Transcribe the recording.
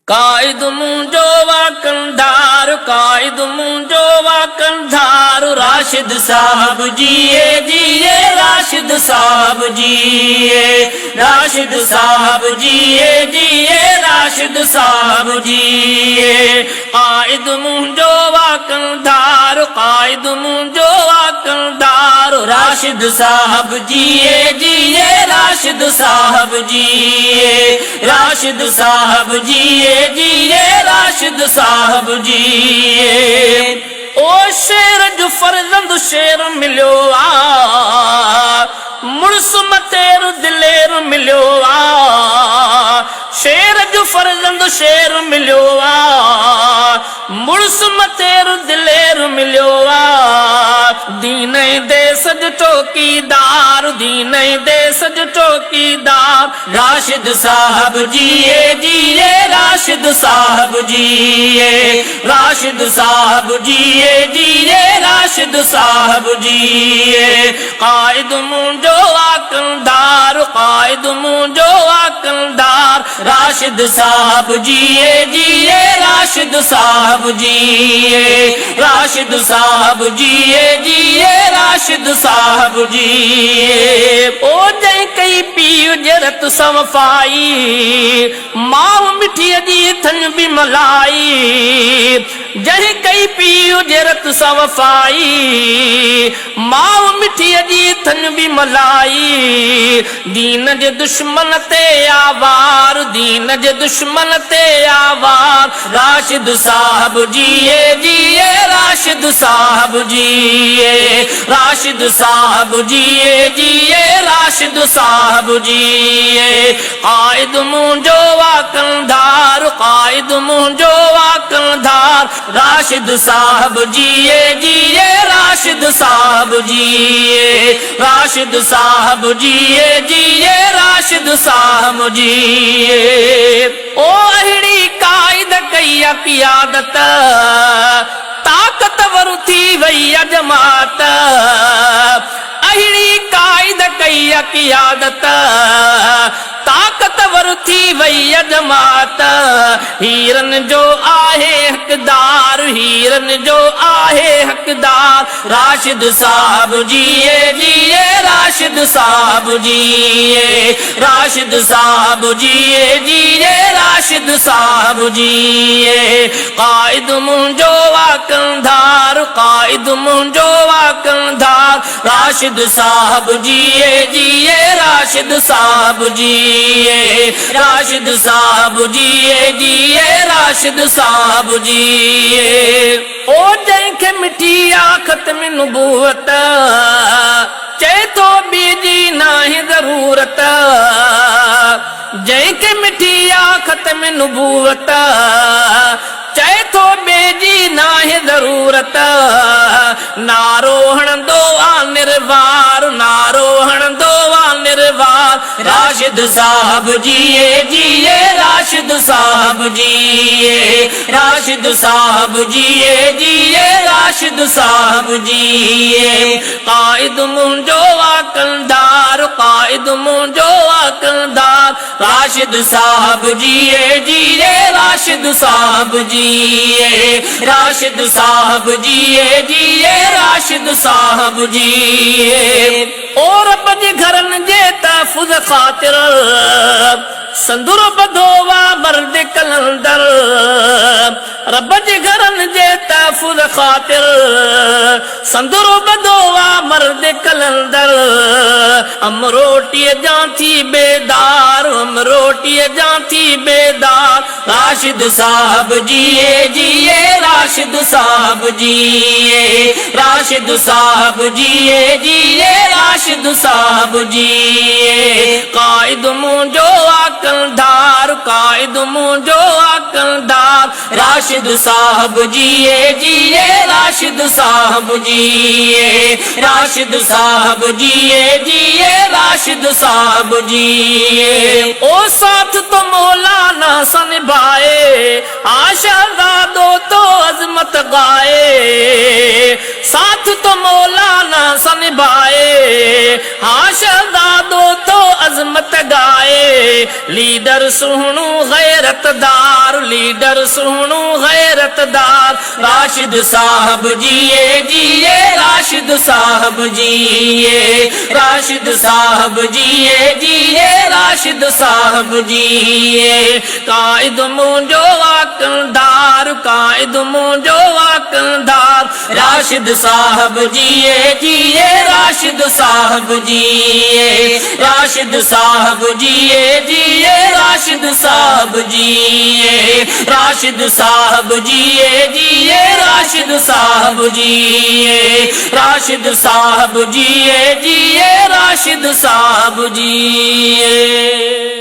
कायद मुंहिंजो वाकंदार कायद मुंहिंजो वाकंदार राशिद साहब जिए जिए राशिद साहब जिए राशिद साहब जिए जिए राशिद साहब जिए कायद मुंहिंजो वाकंदार कायद मुंहिंजो वाकंदार राशिद साहब जिए जिए राशिद साहब जिए राशिद साहब जिए जिए राशिद साहब जिए ओ शेर जो फर्जंद शेर मिलियो आ मुड़स मतेर दिलेर मिलियो आ शेर जो फर्जंद शेर मिलियो आ मुड़स मतेर दिलेर मिलियो आ दीन देस जो चौकीदार दीन देस जो चौकीदार राशिद साहब जिए जिए राशिद साहब जिए राशिद साहब जिए जिए राशिद साहब जिए कायद मुंहिंजो वाकंदार कायद मुंहिंजो वाकंदार राशिद साहब जिए जिए राशिद साहब जिए राशिद साहब जिए जिए राशिद साहब जिए ओ जंहिं कई पीउ जरत सवफ़ाई माउ मिठीअ जी थन बि मलाई जंहिं कई पीउ जरत सवफ़ाई माउ मिठीअ जी थन बि मलाई दीन जे दुश्मन ते आवार दीन जे दुश्मन ते आवार राशिद साहब जिए जिए राशिद साहब जिए राशिद साहब जिए जिए राशिद साहब जिए कायद मुंहिंजो वाकंदार कायद मुंहिंजो वाकंदार राशिद साहब जिए जिए राशिद साहब जिए राशिद साहब जिए जिए राशिद साहब जिए ओ अहिड़ी कायद कई क़ियादत ताक़तवर थी वई जमात अहिड़ी कायद कई क़ियादत ताक़तवर थी वई जमात हीरन जो आहे हक़दार हीरन जो आहे हक़दार राशिद साहब जिए जिए राशिद साहब जिए राशिद साहब जिए जिए राशिद साहब जिए कायद मुंहिंजो वाकंदार कायद मुंहिंजो वाकंदार राशिद साहब जिए जिए राशिद साहब जिए राशिद साहब जिए जिए राशिद साहब जिए ओ जंहिंखे मिठी आखत में नुबूवत चए थो ॿिए जी नाहे ज़रूरत जंहिंखे मिठी आखत में नुबूवत चए थो ॿिए जी नाहे ज़रूरत नारो हणंदो आ निर्वार नारो हणंदो आ निर्वार राशिद साहब जिए जिए राशिद साहब जिए राशिद साहब जिए जिए राशिद साहब जिए कायद मुंहिंजो वाकंदार कायद मुंहिंजो वाकंदार राशिद साहब जिए जिए राशिद साहब जिए राशिद साहब जिए जिए राशिद साहब जिए ओ रब जे घरनि जे तहफ़ुज़ ख़ातिर संदुर बधो वा मर्द कलंदर रब जे घरनि जे तहफ़ुज़ ख़ातिर संदुर बधो वा मर्द कलंदर अमरोटीअ जा थी बेदार अमरोटीअ जा थी बेदार राशिद साहब जिए जिए राशिद साहब जिए राशिद साहब जिए जिए राशिद साहब जिए कायद मुंहिंजो वाकंदार कायद मुंहिंजो वाकंदार राशिद साहब जिए जिए राशिद साहब जिए राशिद साहब जिए जिए राशिद साहब जिए ओ साथ तो मौलाना सा निभाए आशादादो तो अजमत गाए साथ तो मौलाना सा निभाए, हाँ शहजादो तो अजमत गाए। लीडर सुहणू गैरतदार, लीडर सुहणू गैरतदार। राशिद साहब जिए जिए, राशिद साहब जिए, राशिद साहब जिए जिए, राशिद साहब जिए। कायद मुंजो वाकनदार, कायद मुंजो वाकनदार। राशिद साहब जिए जिए, राशिद साहब जिए, राशिद साहब जिए जिए, राशिद साहब जिए, राशिद साहब जिए जिए, राशिद साहब जिए, राशिद साहब जिए जिए, राशिद साहब जिए।